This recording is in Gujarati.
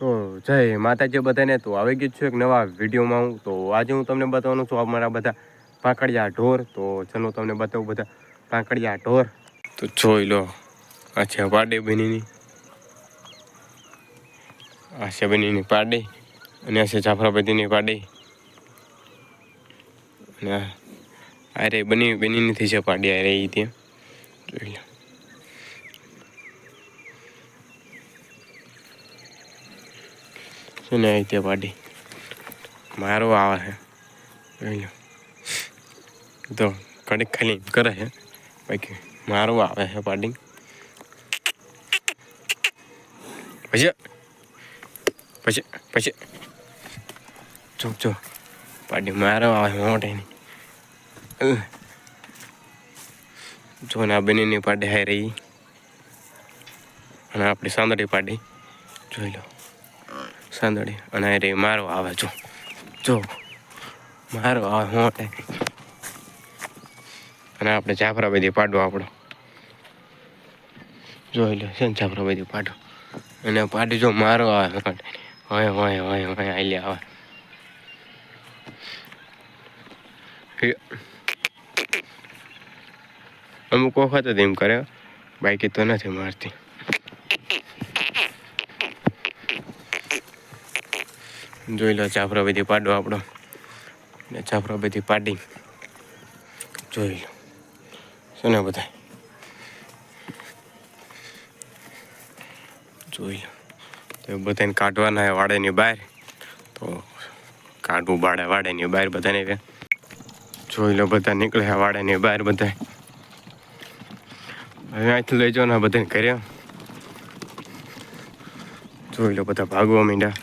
તો જય માતાજી બધાને. તો આવી ગયું છું એક નવા વિડીયોમાં હું. તો આજે હું તમને બતાવવાનું છું અમારા બધા પાંકડિયા ઢોર. તો ચલો તમને બતાવું બધા પાંકડિયા ઢોર. તો જોઈ લો, આ છે પાડે બનીની, આ છે બનીની પાડે, અને આ છે જાફરાબાદીની પાડે, અને અરે બની નથી છે પાડી અરે એ ત્યાં જોઈ લો. શું ને તે પાડી મારો આવે છે જોઈ લો. તો કડીક ખાલી કરે છે, બાકી મારો આવે છે પાડી. પછી પછી પછી જો પાડી મારો આવે મોટેની. જો ને આ બનીની પાડી હાઈ રહી, અને આપણી સાંદડી પાડી જોઈ લો. સાંદડી અને રે મારો આવે, જો મારો આવે મોટે. અને આપણે જાફરાબાદી પાડો આપણો જોઈ લો છે ને, જાફરાબાદી પાડો. અને પાડી જો મારો આવે હોય હોય હોય હોય હાલ્યા આવે. અમુક વખત જ એમ કરે, બાકી તો નથી મારતી. જોઈ લો જાફરાબાદી પાડો આપણો, ને જાફરાબાદી પાડી જોઈ લો. શું ને બધા જોઈ લો. તો બધાને કાઢવાના વાડેની બહાર, તો કાઢવું વાડેની બહાર બધાને. જોઈ લો બધા નીકળે વાડેની બહાર બધા. હવે અહીંથી લઈ જવાના બધાને કર્યા. જોઈ લો બધા ભાગવા માંડ્યા.